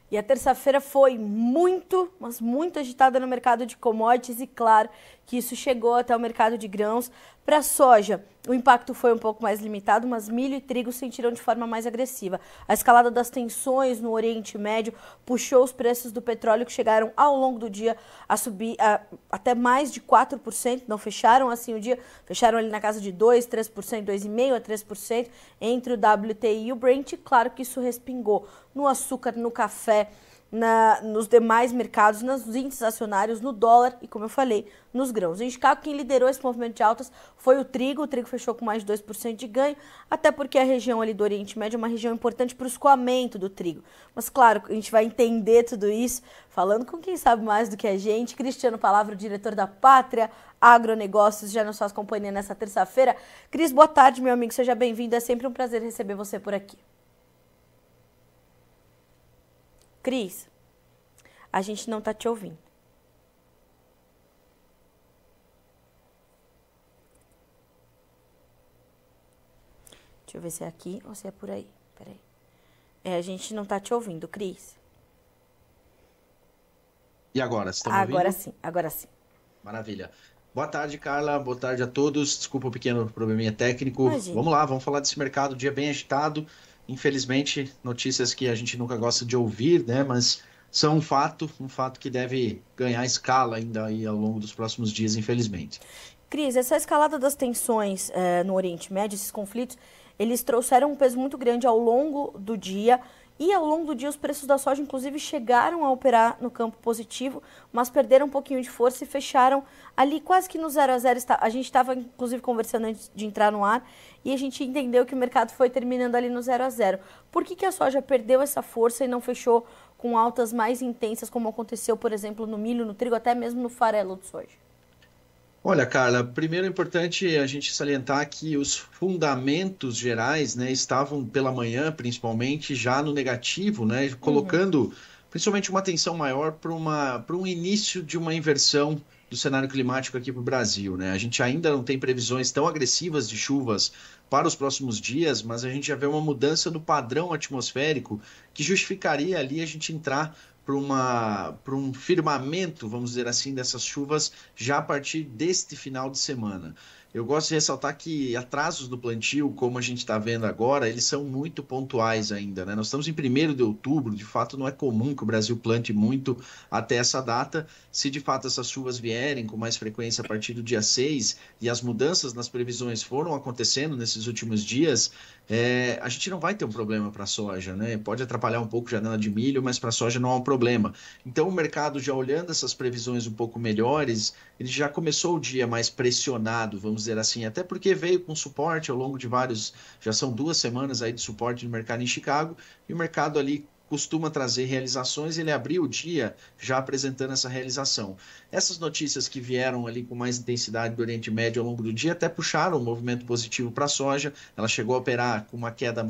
E a terça-feira foi muito, mas muito agitada no mercado de commodities e claro que isso chegou até o mercado de grãos. Para a soja, o impacto foi um pouco mais limitado, mas milho e trigo sentiram de forma mais agressiva. A escalada das tensões no Oriente Médio puxou os preços do petróleo que chegaram ao longo do dia a subir até mais de 4%, não fecharam assim o dia, fecharam ali na casa de 2, 3%, 2,5% a 3% entre o WTI e o Brent. Claro que isso respingou no açúcar, no café, nos demais mercados, nos índices acionários, no dólar e, como eu falei, nos grãos. Em Chicago, quem liderou esse movimento de altas foi o trigo fechou com mais de 2% de ganho, até porque a região ali do Oriente Médio é uma região importante para o escoamento do trigo. Mas, claro, a gente vai entender tudo isso falando com quem sabe mais do que a gente. Cristiano Palavra, o diretor da Pátria Agronegócios, já nos faz companhia nessa terça-feira. Cris, boa tarde, meu amigo, seja bem-vindo, é sempre um prazer receber você por aqui. Cris, a gente não tá te ouvindo. Deixa eu ver se é aqui ou se é por aí. Peraí. A gente não tá te ouvindo, Cris. E agora, vocês estão me Agora ouvindo? sim, agora sim. Maravilha. Boa tarde, Carla. Boa tarde a todos. Desculpa o pequeno probleminha técnico. Imagine. Vamos lá, vamos falar desse mercado, dia bem agitado. Infelizmente, notícias que a gente nunca gosta de ouvir, né? Mas são um fato que deve ganhar escala ainda aí ao longo dos próximos dias, infelizmente. Cris, essa escalada das tensões no Oriente Médio, esses conflitos, eles trouxeram um peso muito grande ao longo do dia. E ao longo do dia os preços da soja, inclusive, chegaram a operar no campo positivo, mas perderam um pouquinho de força e fecharam ali quase que no 0 a 0. A gente estava, inclusive, conversando antes de entrar no ar e a gente entendeu que o mercado foi terminando ali no 0 a 0. Por que a soja perdeu essa força e não fechou com altas mais intensas, como aconteceu, por exemplo, no milho, no trigo, até mesmo no farelo de soja? Olha, Carla, primeiro é importante a gente salientar que os fundamentos gerais, né, estavam pela manhã, principalmente, já no negativo, né, colocando principalmente uma atenção maior para um início de uma inversão do cenário climático aqui para o Brasil, né? A gente ainda não tem previsões tão agressivas de chuvas para os próximos dias, mas a gente já vê uma mudança no padrão atmosférico que justificaria ali a gente entrar para um firmamento, vamos dizer assim, dessas chuvas já a partir deste final de semana. Eu gosto de ressaltar que atrasos do plantio, como a gente está vendo agora, eles são muito pontuais ainda, né? Nós estamos em 1º de outubro, de fato não é comum que o Brasil plante muito até essa data. Se de fato essas chuvas vierem com mais frequência a partir do dia 6 e as mudanças nas previsões foram acontecendo nesses últimos dias, a gente não vai ter um problema para a soja, né? Pode atrapalhar um pouco a janela de milho, mas para a soja não há um problema. Então, o mercado, já olhando essas previsões um pouco melhores, ele já começou o dia mais pressionado, vamos dizer assim, até porque veio com suporte ao longo de já são 2 semanas aí de suporte no mercado em Chicago, e o mercado ali costuma trazer realizações, ele abriu o dia já apresentando essa realização. Essas notícias que vieram ali com mais intensidade do Oriente Médio ao longo do dia até puxaram um movimento positivo para a soja, ela chegou a operar com uma queda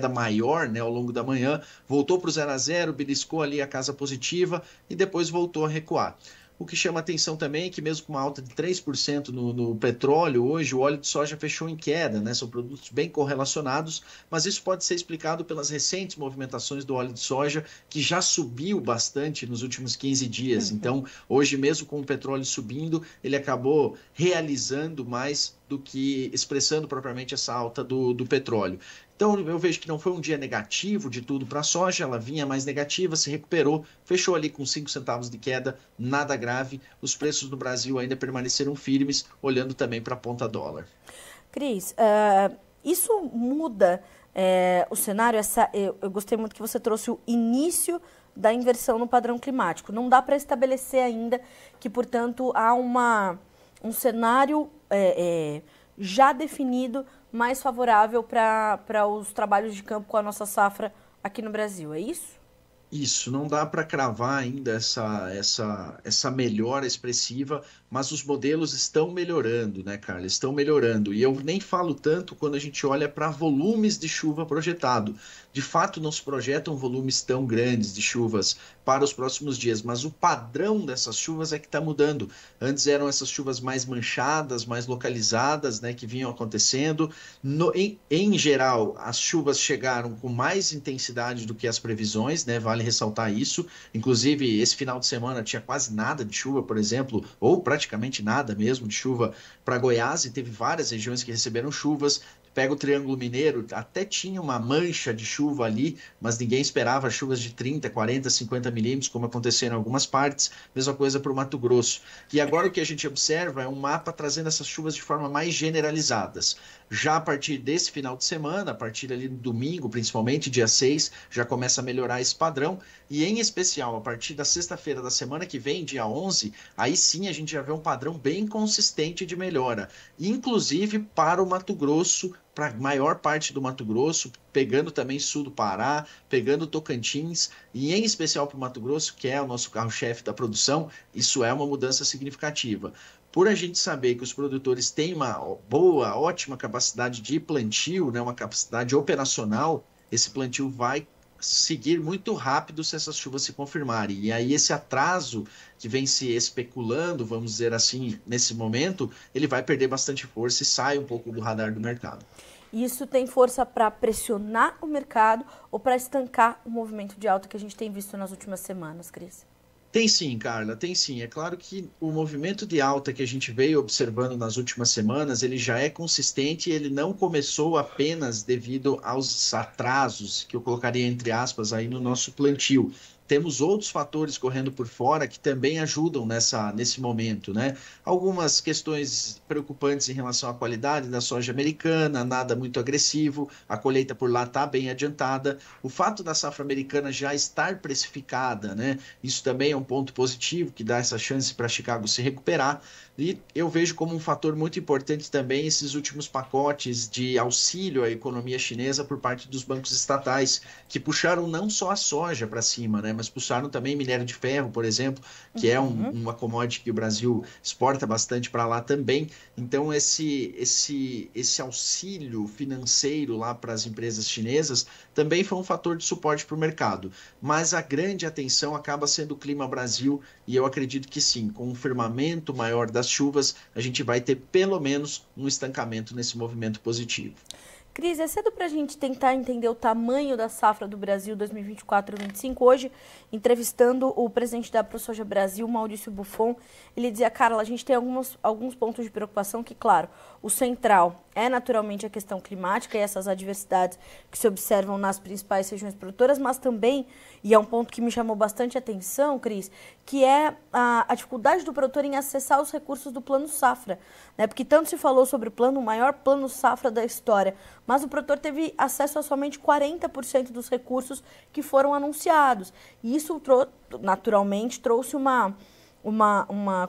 maior, né, ao longo da manhã, voltou para o 0 a 0, beliscou ali a casa positiva e depois voltou a recuar. O que chama atenção também é que mesmo com uma alta de 3% no petróleo, hoje o óleo de soja fechou em queda, né? São produtos bem correlacionados, mas isso pode ser explicado pelas recentes movimentações do óleo de soja, que já subiu bastante nos últimos 15 dias. Então, hoje mesmo com o petróleo subindo, ele acabou realizando mais do que expressando propriamente essa alta do petróleo. Então, eu vejo que não foi um dia negativo de tudo para a soja, ela vinha mais negativa, se recuperou, fechou ali com 5 centavos de queda, nada grave. Os preços no Brasil ainda permaneceram firmes, olhando também para a ponta dólar. Cris, isso muda o cenário? Eu gostei muito que você trouxe o início da inversão no padrão climático. Não dá para estabelecer ainda que, portanto, há um cenário já definido mais favorável para os trabalhos de campo com a nossa safra aqui no Brasil, é isso? Isso, não dá para cravar ainda essa melhora expressiva, mas os modelos estão melhorando, né, Carla? Estão melhorando. E eu nem falo tanto quando a gente olha para volumes de chuva projetado. De fato, não se projetam volumes tão grandes de chuvas para os próximos dias, mas o padrão dessas chuvas é que está mudando. Antes eram essas chuvas mais manchadas, mais localizadas, né, que vinham acontecendo. Em geral, as chuvas chegaram com mais intensidade do que as previsões, né? Vale ressaltar isso. Inclusive, esse final de semana tinha quase nada de chuva, por exemplo, ou praticamente nada mesmo de chuva para Goiás, e teve várias regiões que receberam chuvas. Pega o Triângulo Mineiro, até tinha uma mancha de chuva ali, mas ninguém esperava chuvas de 30, 40, 50 milímetros, como aconteceu em algumas partes. Mesma coisa para o Mato Grosso. E agora o que a gente observa é um mapa trazendo essas chuvas de forma mais generalizadas. Já a partir desse final de semana, a partir ali do domingo, principalmente, dia 6, já começa a melhorar esse padrão. E em especial, a partir da sexta-feira da semana que vem, dia 11, aí sim a gente já vê um padrão bem consistente de melhora. Inclusive para o Mato Grosso, para a maior parte do Mato Grosso, pegando também sul do Pará, pegando Tocantins, e em especial para o Mato Grosso, que é o nosso carro-chefe da produção, isso é uma mudança significativa. Por a gente saber que os produtores têm uma boa, ótima capacidade de plantio, né, uma capacidade operacional, esse plantio vai seguir muito rápido se essas chuvas se confirmarem. E aí esse atraso que vem se especulando, vamos dizer assim, nesse momento, ele vai perder bastante força e sai um pouco do radar do mercado. Isso tem força para pressionar o mercado ou para estancar o movimento de alta que a gente tem visto nas últimas semanas, Cris? Tem sim, Carla, tem sim. É claro que o movimento de alta que a gente veio observando nas últimas semanas, ele já é consistente e ele não começou apenas devido aos atrasos, que eu colocaria entre aspas aí no nosso plantio. Temos outros fatores correndo por fora que também ajudam nesse momento, né? Algumas questões preocupantes em relação à qualidade da soja americana, nada muito agressivo, a colheita por lá está bem adiantada. O fato da safra americana já estar precificada, né? Isso também é um ponto positivo que dá essa chance para Chicago se recuperar. E eu vejo como um fator muito importante também esses últimos pacotes de auxílio à economia chinesa por parte dos bancos estatais, que puxaram não só a soja para cima, né, mas puxaram também minério de ferro, por exemplo, que é uma commodity que o Brasil exporta bastante para lá também. Então, esse auxílio financeiro lá para as empresas chinesas também foi um fator de suporte para o mercado. Mas a grande atenção acaba sendo o clima Brasil, e eu acredito que sim, com um firmamento maior das chuvas, a gente vai ter pelo menos um estancamento nesse movimento positivo. Cris, é cedo para a gente tentar entender o tamanho da safra do Brasil 2024-25. Hoje, entrevistando o presidente da ProSoja Brasil, Maurício Buffon, ele dizia, Carla, a gente tem alguns pontos de preocupação que, claro, o central é naturalmente a questão climática e essas adversidades que se observam nas principais regiões produtoras, mas também, e é um ponto que me chamou bastante atenção, Cris, que é a dificuldade do produtor em acessar os recursos do Plano Safra, né? Porque tanto se falou sobre o plano, o maior Plano Safra da história, mas o produtor teve acesso a somente 40% dos recursos que foram anunciados. E isso, naturalmente, trouxe uma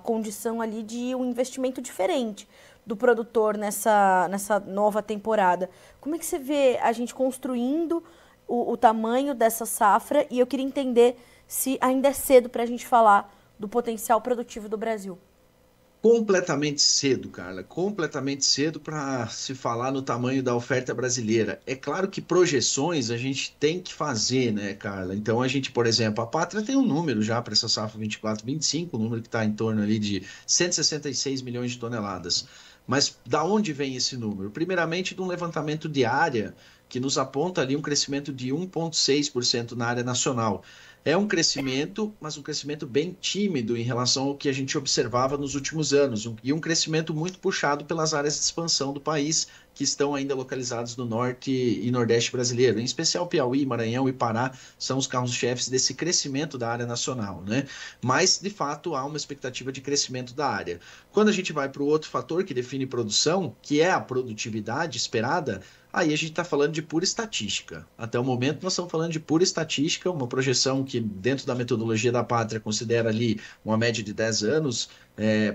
condição ali de um investimento diferente do produtor nessa nova temporada. Como é que você vê a gente construindo o tamanho dessa safra? E eu queria entender se ainda é cedo para a gente falar do potencial produtivo do Brasil. Completamente cedo, Carla, completamente cedo para se falar no tamanho da oferta brasileira. É claro que projeções a gente tem que fazer, né, Carla? Então a gente, por exemplo, a Pátria tem um número já para essa safra 24-25, um número que está em torno ali de 166 milhões de toneladas. Mas da onde vem esse número? Primeiramente, de um levantamento de área que nos aponta ali um crescimento de 1,6% na área nacional. É um crescimento, mas um crescimento bem tímido em relação ao que a gente observava nos últimos anos, e um crescimento muito puxado pelas áreas de expansão do país, que estão ainda localizados no norte e nordeste brasileiro. Em especial Piauí, Maranhão e Pará são os carros-chefes desse crescimento da área nacional, né? Mas, de fato, há uma expectativa de crescimento da área. Quando a gente vai para o outro fator que define produção, que é a produtividade esperada, aí a gente está falando de pura estatística. Até o momento nós estamos falando de pura estatística, uma projeção que dentro da metodologia da Pátria considera ali uma média de 10 anos,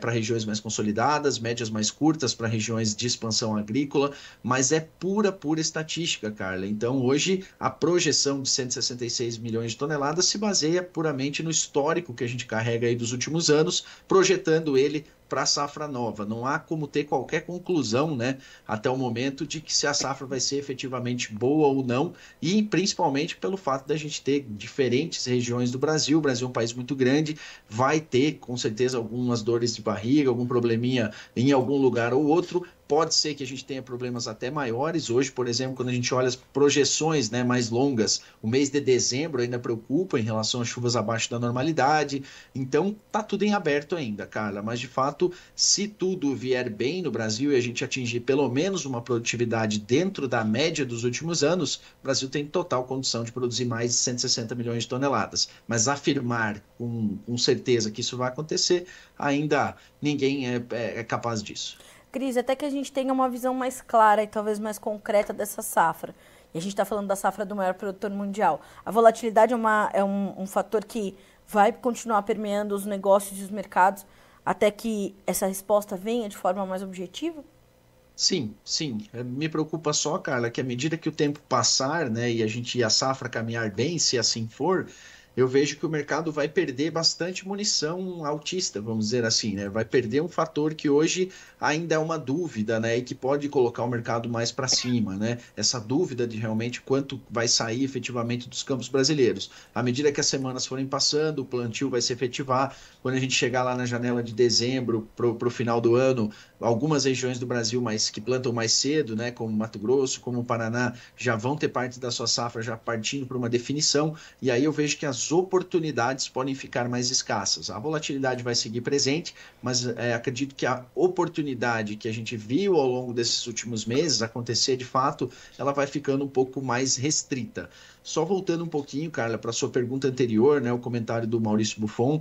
para regiões mais consolidadas, médias mais curtas para regiões de expansão agrícola, mas é pura estatística, Carla. Então, hoje, a projeção de 166 milhões de toneladas se baseia puramente no histórico que a gente carrega aí dos últimos anos, projetando ele para a safra nova. Não há como ter qualquer conclusão, né, até o momento de que se a safra vai ser efetivamente boa ou não, e principalmente pelo fato da gente ter diferentes regiões do Brasil. O Brasil é um país muito grande, vai ter com certeza algumas dores de barriga, algum probleminha em algum lugar ou outro. Pode ser que a gente tenha problemas até maiores. Hoje, por exemplo, quando a gente olha as projeções, né, mais longas, o mês de dezembro ainda preocupa em relação às chuvas abaixo da normalidade. Então, tá tudo em aberto ainda, Carla. Mas, de fato, se tudo vier bem no Brasil e a gente atingir pelo menos uma produtividade dentro da média dos últimos anos, o Brasil tem total condição de produzir mais de 160 milhões de toneladas. Mas afirmar com certeza que isso vai acontecer, ainda ninguém é capaz disso. Cris, até que a gente tenha uma visão mais clara e talvez mais concreta dessa safra. E a gente está falando da safra do maior produtor mundial. A volatilidade é um fator que vai continuar permeando os negócios e os mercados até que essa resposta venha de forma mais objetiva? Sim, sim. Me preocupa só, Carla, que à medida que o tempo passar, né, e a safra caminhar bem, se assim for, eu vejo que o mercado vai perder bastante munição altista, vamos dizer assim, né? Vai perder um fator que hoje ainda é uma dúvida, né, e que pode colocar o mercado mais para cima, né? Essa dúvida de realmente quanto vai sair efetivamente dos campos brasileiros. À medida que as semanas forem passando, o plantio vai se efetivar. Quando a gente chegar lá na janela de dezembro para o final do ano, algumas regiões do Brasil que plantam mais cedo, né, como Mato Grosso, como o Paraná, já vão ter parte da sua safra já partindo para uma definição, e aí eu vejo que as oportunidades podem ficar mais escassas. A volatilidade vai seguir presente, mas acredito que a oportunidade que a gente viu ao longo desses últimos meses acontecer de fato, ela vai ficando um pouco mais restrita. Só voltando um pouquinho, Carla, para a sua pergunta anterior, né, o comentário do Maurício Buffon,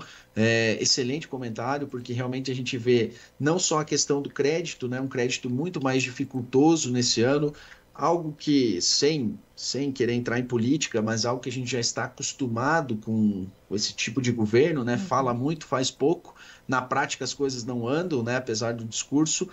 excelente comentário, porque realmente a gente vê não só a questão do crédito, né, um crédito muito mais dificultoso nesse ano, algo que, sem querer entrar em política, mas algo que a gente já está acostumado com esse tipo de governo, né, fala muito, faz pouco, na prática as coisas não andam, né, apesar do discurso.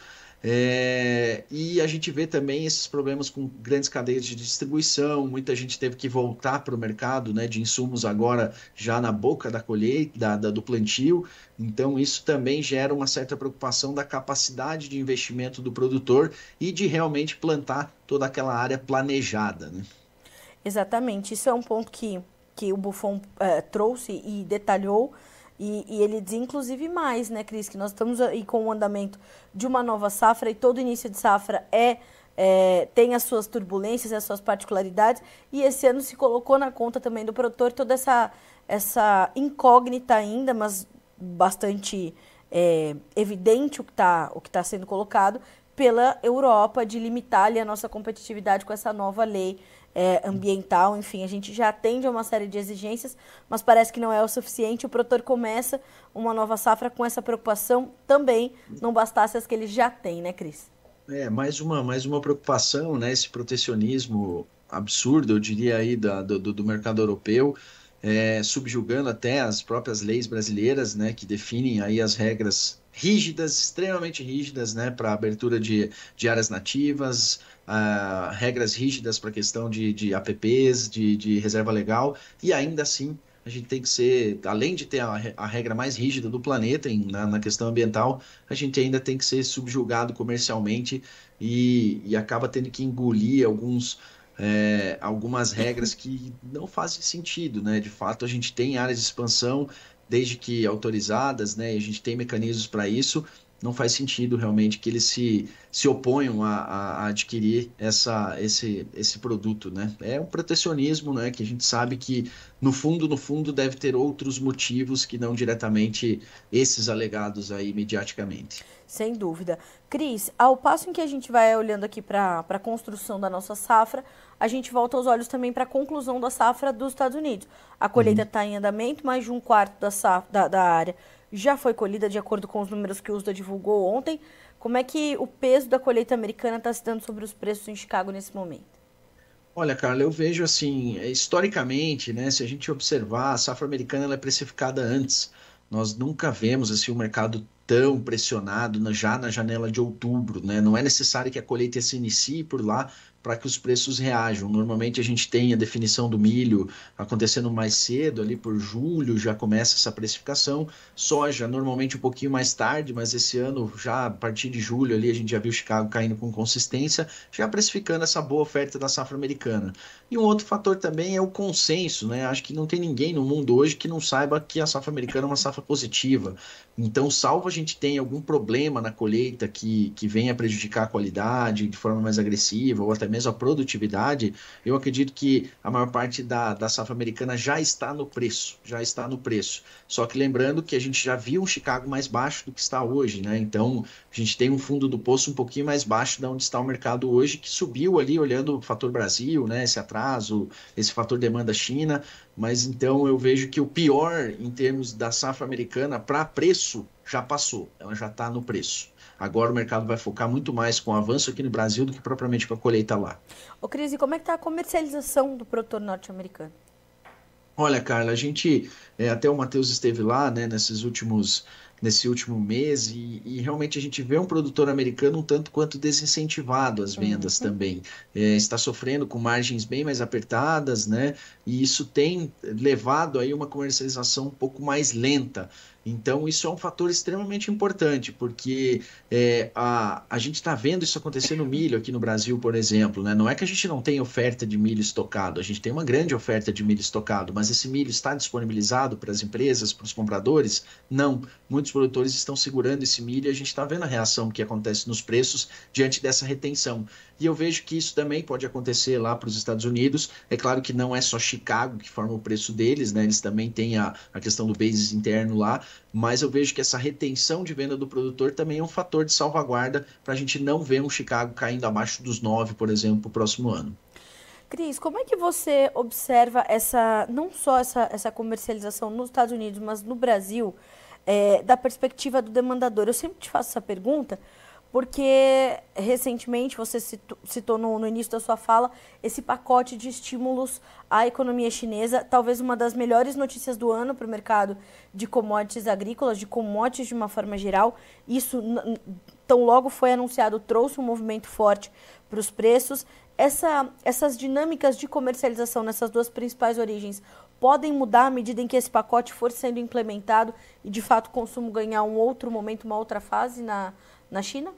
E a gente vê também esses problemas com grandes cadeias de distribuição. Muita gente teve que voltar para o mercado, né, de insumos agora já na boca da colheita, do plantio. Então isso também gera uma certa preocupação da capacidade de investimento do produtor e de realmente plantar toda aquela área planejada, né? Exatamente. Isso é um ponto que o Buffon trouxe e detalhou. E ele diz, inclusive, mais, né, Cris, que nós estamos aí com o andamento de uma nova safra e todo início de safra tem as suas turbulências, as suas particularidades, e esse ano se colocou na conta também do produtor toda essa incógnita ainda, mas bastante evidente o que tá sendo colocado pela Europa de limitar ali a nossa competitividade com essa nova lei ambiental. Enfim, a gente já atende a uma série de exigências, mas parece que não é o suficiente. O produtor começa uma nova safra com essa preocupação também, não bastasse as que ele já tem, né, Cris? Mais uma preocupação, né? Esse protecionismo absurdo, eu diria aí, do mercado europeu, subjugando até as próprias leis brasileiras, né? Que definem aí as regras rígidas, extremamente rígidas, né? Para abertura de áreas nativas, regras rígidas para a questão de APPs, de reserva legal, e ainda assim a gente tem que ser, além de ter a regra mais rígida do planeta na questão ambiental, a gente ainda tem que ser subjugado comercialmente e acaba tendo que engolir algumas regras que não fazem sentido, né? De fato, a gente tem áreas de expansão, desde que autorizadas, né? E a gente tem mecanismos para isso. Não faz sentido realmente que eles se oponham a adquirir esse produto, né? É um protecionismo, né? Que a gente sabe que no fundo, deve ter outros motivos que não diretamente esses alegados aí mediaticamente. Sem dúvida. Cris, ao passo em que a gente vai olhando aqui para a construção da nossa safra, a gente volta os olhos também para a conclusão da safra dos Estados Unidos. A colheita está em andamento, mais de um quarto da área já foi colhida, de acordo com os números que o USDA divulgou ontem. Como é que o peso da colheita americana está se dando sobre os preços em Chicago nesse momento? Olha, Carla, eu vejo assim, historicamente, né, se a gente observar, a safra americana ela é precificada antes. Nós nunca vemos assim um mercado tão pressionado já na janela de outubro, né? Não é necessário que a colheita se inicie por lá para que os preços reajam. Normalmente a gente tem a definição do milho acontecendo mais cedo, ali por julho já começa essa precificação. Soja normalmente um pouquinho mais tarde, mas esse ano já a partir de julho ali a gente já viu Chicago caindo com consistência, já precificando essa boa oferta da safra americana. E um outro fator também é o consenso, né? Acho que não tem ninguém no mundo hoje que não saiba que a safra americana é uma safra positiva. Então, salvo a gente tenha algum problema na colheita que venha prejudicar a qualidade de forma mais agressiva ou até mesmo a produtividade, eu acredito que a maior parte da safra americana já está no preço, já está no preço. Só que lembrando que a gente já viu um Chicago mais baixo do que está hoje, né? Então, a gente tem um fundo do poço um pouquinho mais baixo de onde está o mercado hoje, que subiu ali olhando o fator Brasil, né? Esse atraso, esse fator demanda China. Mas então eu vejo que o pior em termos da safra americana para preço já passou, ela já está no preço. Agora o mercado vai focar muito mais com o avanço aqui no Brasil do que propriamente com a colheita lá. Ô, Cris, e como é que está a comercialização do produtor norte-americano? Olha, Carla, a gente, até o Matheus esteve lá, né, nesse último mês, e realmente a gente vê um produtor americano um tanto quanto desincentivado às vendas Uhum. também. Está sofrendo com margens bem mais apertadas, né, e isso tem levado aí uma comercialização um pouco mais lenta. Então, isso é um fator extremamente importante, porque a gente está vendo isso acontecer no milho aqui no Brasil, por exemplo, né? Não é que a gente não tem oferta de milho estocado, a gente tem uma grande oferta de milho estocado, mas esse milho está disponibilizado para as empresas, para os compradores? Não. Muitos produtores estão segurando esse milho e a gente está vendo a reação que acontece nos preços diante dessa retenção. E eu vejo que isso também pode acontecer lá para os Estados Unidos. É claro que não é só Chicago que forma o preço deles, né? Eles também têm a questão do basis interno lá, mas eu vejo que essa retenção de venda do produtor também é um fator de salvaguarda para a gente não ver um Chicago caindo abaixo dos 9, por exemplo, para o próximo ano. Cris, como é que você observa não só essa comercialização nos Estados Unidos, mas no Brasil, da perspectiva do demandador? Eu sempre te faço essa pergunta, porque recentemente você citou no início da sua fala esse pacote de estímulos à economia chinesa, talvez uma das melhores notícias do ano para o mercado de commodities agrícolas, de commodities de uma forma geral. Isso, tão logo foi anunciado, trouxe um movimento forte para os preços. Essas dinâmicas de comercialização nessas duas principais origens podem mudar à medida em que esse pacote for sendo implementado e, de fato, o consumo ganhar um outro momento, uma outra fase na China?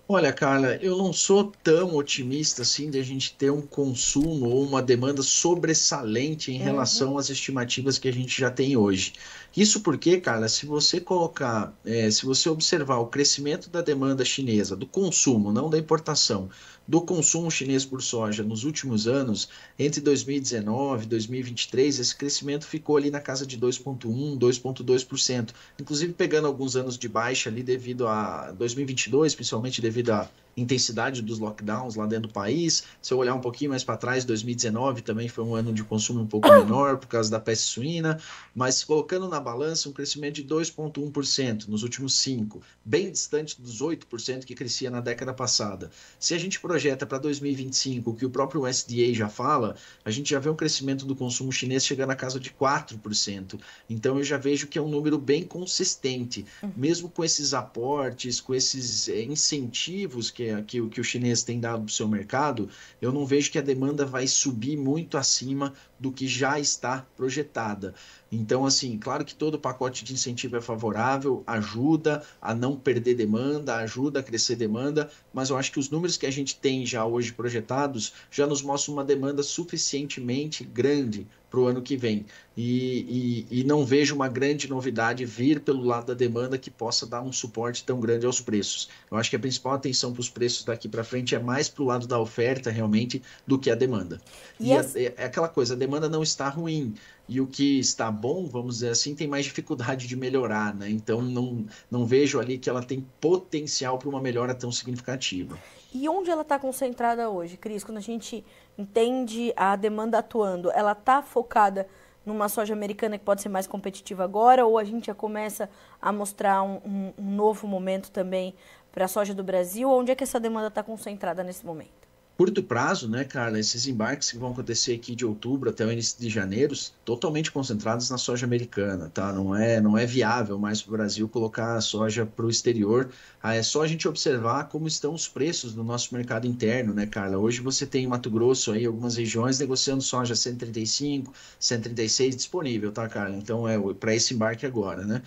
Olha, Carla, eu não sou tão otimista assim de a gente ter um consumo ou uma demanda sobressalente em Uhum. relação às estimativas que a gente já tem hoje. Isso porque, Carla, se você colocar, se você observar o crescimento da demanda chinesa, do consumo, não da importação, do consumo chinês por soja nos últimos anos, entre 2019 e 2023, esse crescimento ficou ali na casa de 2,1, 2,2%. Inclusive pegando alguns anos de baixa ali devido a 2022, principalmente devido à intensidade dos lockdowns lá dentro do país. Se eu olhar um pouquinho mais para trás, 2019 também foi um ano de consumo um pouco menor por causa da peste suína, mas colocando na balança um crescimento de 2,1% nos últimos 5, bem distante dos 8% que crescia na década passada. Se a gente projeta para 2025, o que o próprio USDA já fala, a gente já vê um crescimento do consumo chinês chegando à casa de 4%. Então eu já vejo que é um número bem consistente, mesmo com esses aportes, com esses incentivos que o chinês tem dado para o seu mercado, eu não vejo que a demanda vai subir muito acima do que já está projetada. Então, assim, claro que todo pacote de incentivo é favorável, ajuda a não perder demanda, ajuda a crescer demanda, mas eu acho que os números que a gente tem já hoje projetados já nos mostram uma demanda suficientemente grande para o ano que vem. E não vejo uma grande novidade vir pelo lado da demanda que possa dar um suporte tão grande aos preços. Eu acho que a principal atenção para os preços daqui para frente é mais para o lado da oferta, realmente, do que a demanda. E E essa, é aquela coisa, a demanda não está ruim, e o que está bom, vamos dizer assim, tem mais dificuldade de melhorar, né? Então, não vejo ali que ela tem potencial para uma melhora tão significativa. e onde ela está concentrada hoje, Cris? Quando a gente entende a demanda atuando, ela está focada numa soja americana que pode ser mais competitiva agora, ou a gente já começa a mostrar um novo momento também para a soja do Brasil? Onde é que essa demanda está concentrada nesse momento? Curto prazo, né, Carla? Esses embarques que vão acontecer aqui de outubro até o início de janeiro, totalmente concentrados na soja americana, tá? Não é viável mais para o Brasil colocar a soja para o exterior. É só a gente observar como estão os preços no nosso mercado interno, né, Carla? Hoje você tem em Mato Grosso aí algumas regiões negociando soja 135, 136 disponível, tá, Carla? Então é para esse embarque agora, né?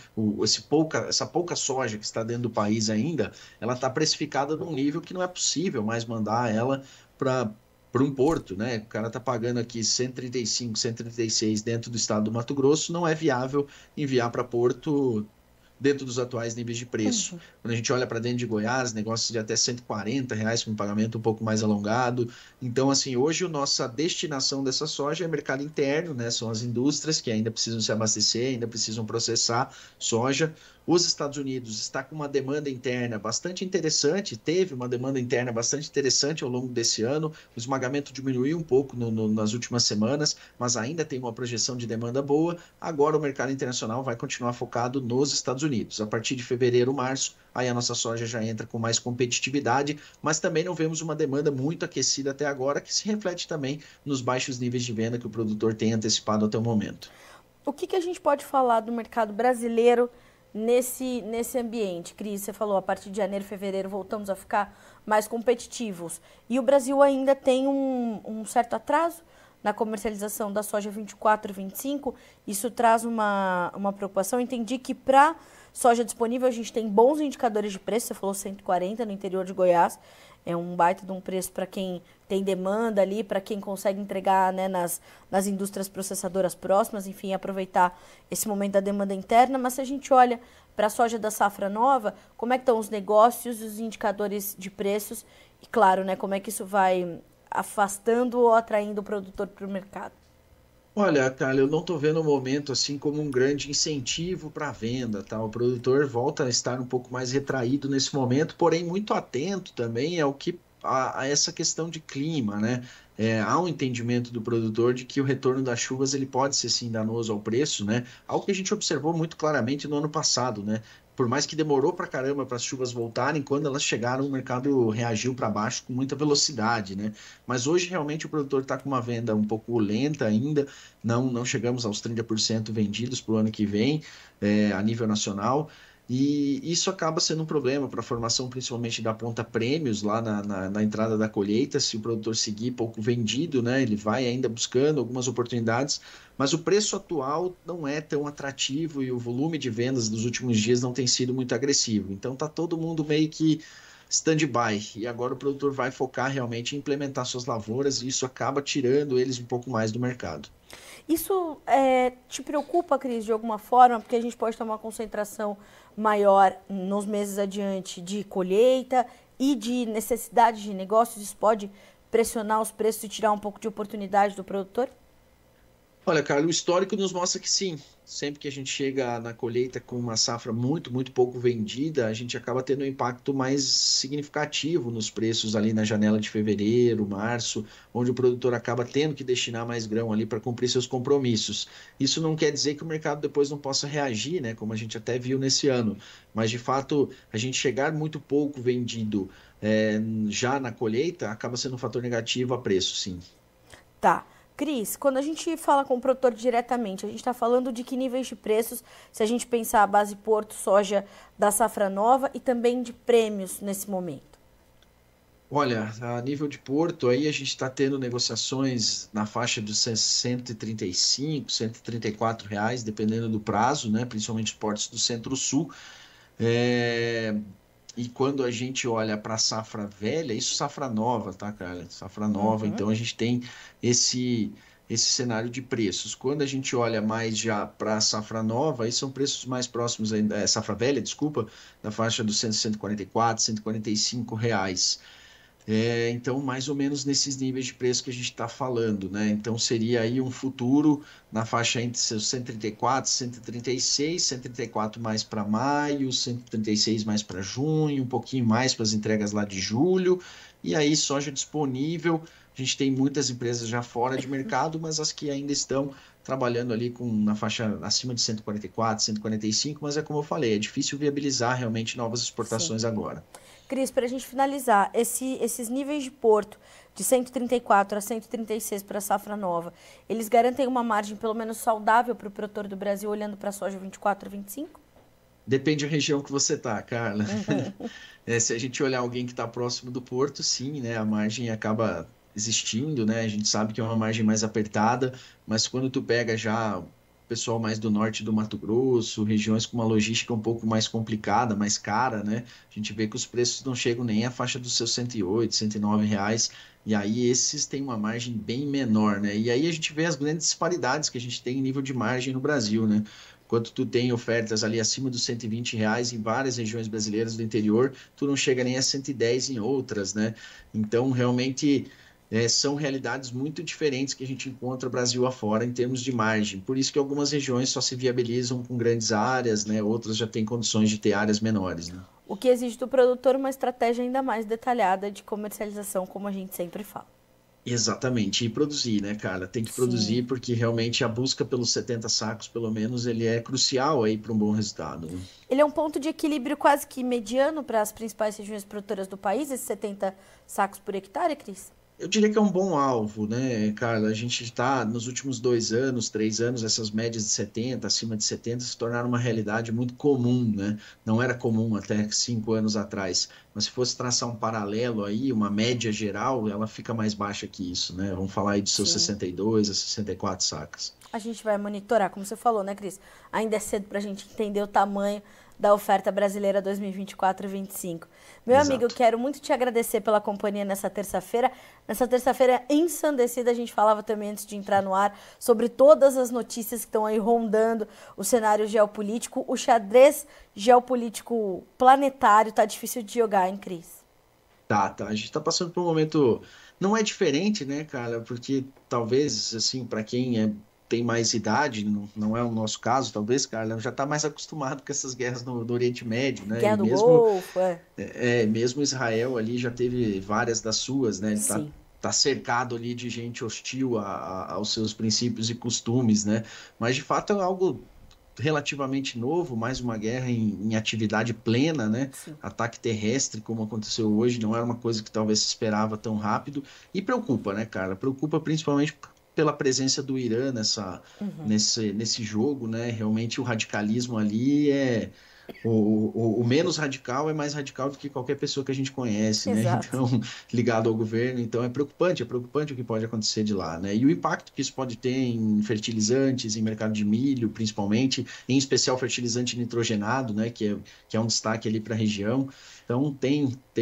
Essa pouca soja que está dentro do país ainda, ela está precificada num nível que não é possível mais mandar ela para um porto, né? O cara está pagando aqui 135, 136 dentro do estado do Mato Grosso, não é viável enviar para Porto dentro dos atuais níveis de preço. Uhum. Quando a gente olha para dentro de Goiás, negócios de até R$ 140 com pagamento um pouco mais alongado. Então, assim, hoje a nossa destinação dessa soja é mercado interno, né? São as indústrias que ainda precisam se abastecer, ainda precisam processar soja. Os Estados Unidos está com uma demanda interna bastante interessante, teve uma demanda interna bastante interessante ao longo desse ano. O esmagamento diminuiu um pouco nas últimas semanas, mas ainda tem uma projeção de demanda boa. Agora o mercado internacional vai continuar focado nos Estados Unidos. A partir de fevereiro, março, aí a nossa soja já entra com mais competitividade, mas também não vemos uma demanda muito aquecida até agora, que se reflete também nos baixos níveis de venda que o produtor tem antecipado até o momento. O que, que a gente pode falar do mercado brasileiro nesse ambiente? Cris, você falou, a partir de janeiro, fevereiro, voltamos a ficar mais competitivos. E o Brasil ainda tem um certo atraso na comercialização da soja 24 e 25. Isso traz uma preocupação. Entendi que para soja disponível a gente tem bons indicadores de preço. Você falou 140 no interior de Goiás. É um baita de um preço para quem tem demanda ali, para quem consegue entregar, né, nas indústrias processadoras próximas, enfim, aproveitar esse momento da demanda interna. Mas se a gente olha para a soja da safra nova, como é que estão os negócios, os indicadores de preços e, claro, né, como é que isso vai afastando ou atraindo o produtor para o mercado? Olha, Carla, eu não estou vendo o momento assim como um grande incentivo para a venda, tá? O produtor volta a estar um pouco mais retraído nesse momento, porém muito atento também ao que a essa questão de clima, né? Há um entendimento do produtor de que o retorno das chuvas ele pode ser sim danoso ao preço, né? Algo que a gente observou muito claramente no ano passado, né? Por mais que demorou para caramba para as chuvas voltarem, quando elas chegaram, o mercado reagiu para baixo com muita velocidade, né? Mas hoje realmente o produtor está com uma venda um pouco lenta ainda, não chegamos aos 30% vendidos para o ano que vem, a nível nacional. E isso acaba sendo um problema para a formação, principalmente da ponta prêmios, lá na entrada da colheita. Se o produtor seguir pouco vendido, né, ele vai ainda buscando algumas oportunidades, mas o preço atual não é tão atrativo e o volume de vendas dos últimos dias não tem sido muito agressivo. Então está todo mundo meio que stand-by. E agora o produtor vai focar realmente em implementar suas lavouras e isso acaba tirando eles um pouco mais do mercado. Isso te preocupa, Cris, de alguma forma? Porque a gente pode ter uma concentração maior nos meses adiante de colheita e de necessidade de negócios. Isso pode pressionar os preços e tirar um pouco de oportunidade do produtor? Olha, cara, o histórico nos mostra que sim. Sempre que a gente chega na colheita com uma safra muito pouco vendida, a gente acaba tendo um impacto mais significativo nos preços ali na janela de fevereiro, março, onde o produtor acaba tendo que destinar mais grão ali para cumprir seus compromissos. Isso não quer dizer que o mercado depois não possa reagir, né? Como a gente até viu nesse ano. Mas de fato, a gente chegar muito pouco vendido já na colheita acaba sendo um fator negativo a preço, sim. Tá. Cris, quando a gente fala com o produtor diretamente, a gente está falando de que níveis de preços, se a gente pensar a base Porto, soja da safra nova e também de prêmios nesse momento? Olha, a nível de Porto, aí a gente está tendo negociações na faixa dos 135, R$ 134, dependendo do prazo, né? Principalmente os portos do Centro-Sul. É, E quando a gente olha para a safra velha, isso safra nova, tá, cara? Safra nova, Uhum. então a gente tem esse esse cenário de preços. Quando a gente olha mais já para a safra nova, aí são preços mais próximos ainda, safra velha, desculpa, na faixa dos 100, 144, R$ 145. Então, mais ou menos nesses níveis de preço que a gente está falando, né? Então, seria aí um futuro na faixa entre seus 134, 136, 134 mais para maio, 136 mais para junho, um pouquinho mais para as entregas lá de julho, e aí soja disponível. A gente tem muitas empresas já fora de mercado, mas as que ainda estão trabalhando ali na faixa acima de 144, 145, mas é como eu falei, é difícil viabilizar realmente novas Sim. exportações agora. Cris, para a gente finalizar, esses níveis de porto de 134 a 136 para a safra nova, eles garantem uma margem pelo menos saudável para o produtor do Brasil olhando para a soja 24 a 25? Depende da região que você tá, Carla. Se a gente olhar alguém que está próximo do porto, sim, né, a margem acaba existindo, né? A gente sabe que é uma margem mais apertada, mas quando tu pega já o pessoal mais do norte do Mato Grosso, regiões com uma logística um pouco mais complicada, mais cara, né? A gente vê que os preços não chegam nem à faixa dos seus 108, R$ 109, e aí esses têm uma margem bem menor, né? E aí a gente vê as grandes disparidades que a gente tem em nível de margem no Brasil, né? Enquanto tu tem ofertas ali acima dos R$ 120 em várias regiões brasileiras do interior, tu não chega nem a 110 em outras, né? Então, realmente, são realidades muito diferentes que a gente encontra Brasil afora em termos de margem. Por isso que algumas regiões só se viabilizam com grandes áreas, né? Outras já têm condições de ter áreas menores, né? O que exige do produtor uma estratégia ainda mais detalhada de comercialização, como a gente sempre fala. Exatamente, e produzir, né, cara? Tem que Sim. produzir porque realmente a busca pelos 70 sacos, pelo menos, ele é crucial aí para um bom resultado, né? Ele é um ponto de equilíbrio quase que mediano para as principais regiões produtoras do país, esses 70 sacos por hectare, Cris? Eu diria que é um bom alvo, né, Carla? A gente está, nos últimos 2 anos, 3 anos, essas médias de 70, acima de 70, se tornaram uma realidade muito comum, né? Não era comum até 5 anos atrás. Mas se fosse traçar um paralelo aí, uma média geral, ela fica mais baixa que isso, né? Vamos falar aí de seus Sim. 62 a 64 sacas. A gente vai monitorar, como você falou, né, Cris? Ainda é cedo para a gente entender o tamanho da oferta brasileira 2024-25. Meu amigo, eu Exato. quero muito te agradecer pela companhia nessa terça-feira. Nessa terça-feira ensandecida, a gente falava também antes de entrar no ar sobre todas as notícias que estão aí rondando o cenário geopolítico. O xadrez geopolítico planetário tá difícil de jogar, hein, Cris? Tá. A gente tá passando por um momento. Não é diferente, né, cara? Porque talvez, assim, para quem tem mais idade, não é o nosso caso, talvez, cara, já tá mais acostumado com essas guerras no Oriente Médio, né? Guerra E do mesmo, Golfo, é. mesmo Israel ali já teve várias das suas, né? Ele Sim, tá cercado ali de gente hostil aos seus princípios e costumes, né? Mas de fato é algo relativamente novo, mais uma guerra em atividade plena, né? sim. Ataque terrestre, como aconteceu hoje, não era uma coisa que talvez se esperava tão rápido. E preocupa, né, cara? Preocupa principalmente pela presença do Irã nesse jogo, né? Realmente o radicalismo ali é. O menos radical é mais radical do que qualquer pessoa que a gente conhece, né? Exato. Então, ligado ao governo, então é preocupante o que pode acontecer de lá, né? E o impacto que isso pode ter em fertilizantes, em mercado de milho, principalmente, em especial fertilizante nitrogenado, né? Que é um destaque ali para a região. Então,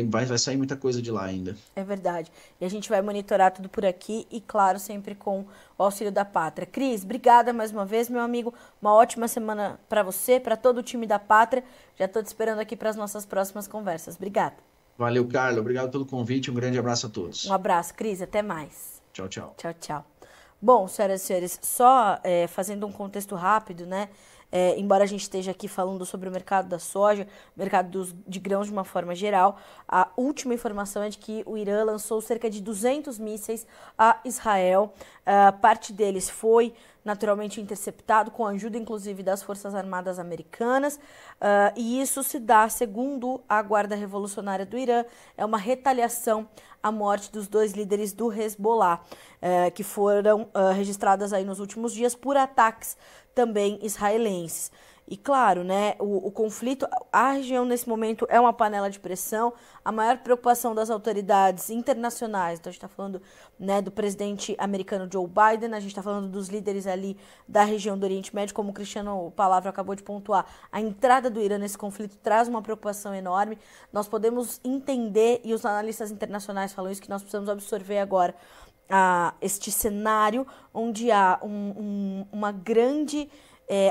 vai sair muita coisa de lá ainda. É verdade. E a gente vai monitorar tudo por aqui e, claro, sempre com o auxílio da Pátria. Cris, obrigada mais uma vez, meu amigo. Uma ótima semana para você, para todo o time da Pátria. Já estou te esperando aqui para as nossas próximas conversas. Obrigada. Valeu, Carlos. Obrigado pelo convite. Um grande abraço a Um todos. abraço, Cris. Até mais. Tchau, tchau. Tchau, tchau. Bom, senhoras e senhores, só fazendo um contexto rápido, né? Embora a gente esteja aqui falando sobre o mercado da soja, mercado de grãos de uma forma geral, a última informação é de que o Irã lançou cerca de 200 mísseis a Israel. Parte deles foi naturalmente interceptado, com a ajuda inclusive das Forças Armadas Americanas, e isso se dá, segundo a Guarda Revolucionária do Irã, é uma retaliação à morte dos dois líderes do Hezbollah, que foram registradas aí nos últimos dias por ataques também israelenses. E claro, né, o conflito, a região nesse momento é uma panela de pressão. A maior preocupação das autoridades internacionais, então a gente está falando, né, do presidente americano Joe Biden, a gente está falando dos líderes ali da região do Oriente Médio, como o Cristiano Palavra acabou de pontuar, a entrada do Irã nesse conflito traz uma preocupação enorme. Nós podemos entender, e os analistas internacionais falam isso, que nós precisamos absorver agora este cenário onde há uma grande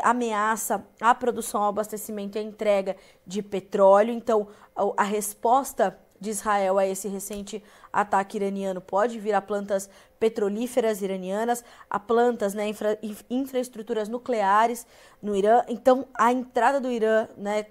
ameaça à produção, ao abastecimento e à entrega de petróleo. Então, a resposta de Israel a esse recente ataque iraniano pode vir a plantas petrolíferas iranianas, a plantas, né, infraestruturas nucleares no Irã. Então, a entrada do Irã, né,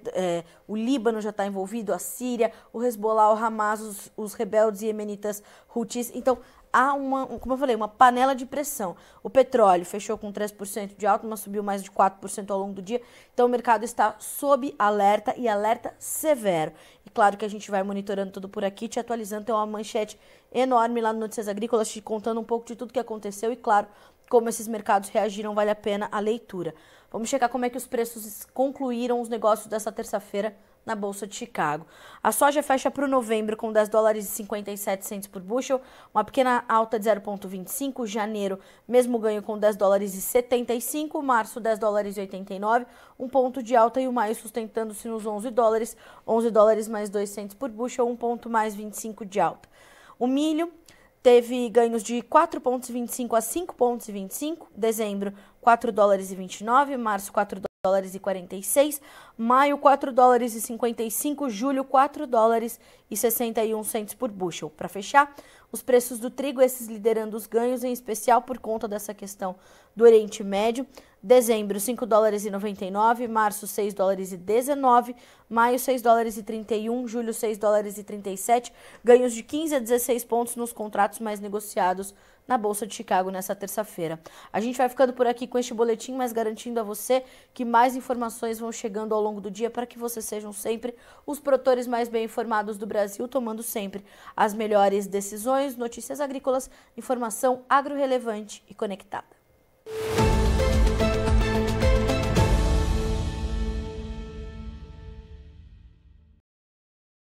o Líbano já está envolvido, a Síria, o Hezbollah, o Hamas, os rebeldes iemenitas Houthis. Então, há como eu falei, uma panela de pressão. O petróleo fechou com 3% de alta, mas subiu mais de 4% ao longo do dia. Então o mercado está sob alerta e alerta severo. E Claro que a gente vai monitorando tudo por aqui, te atualizando. Tem uma manchete enorme lá no Notícias Agrícolas, te contando um pouco de tudo que aconteceu e, claro, como esses mercados reagiram, vale a pena a leitura. Vamos checar como é que os preços concluíram os negócios dessa terça-feira na Bolsa de Chicago. A soja fecha para o novembro com 10 dólares e 57 centes por bushel, uma pequena alta de 0,25. Janeiro, mesmo ganho com 10 dólares e 75. Março, 10 dólares e 89, um ponto de alta, e o maio sustentando-se nos 11 dólares mais 2 centes por bushel, um ponto mais 25 de alta. O milho teve ganhos de 4,25 a 5,25. Dezembro, 4 dólares e 29. Março, 4 dólares e 46. Maio, 4 dólares e 55. Julho, 4 dólares e 61 centes por bushel. Para fechar, os preços do trigo, esses liderando os ganhos, em especial por conta dessa questão do Oriente Médio. Dezembro, 5 dólares e 99. Março, 6 dólares e 19. Maio, 6 dólares e 31. Julho, 6 dólares e 37. Ganhos de 15 a 16 pontos nos contratos mais negociados na Bolsa de Chicago nessa terça-feira. A gente vai ficando por aqui com este boletim, mas garantindo a você que mais informações vão chegando ao longo do dia para que vocês sejam sempre os produtores mais bem informados do Brasil, tomando sempre as melhores decisões. Notícias Agrícolas, informação agro relevante e conectada.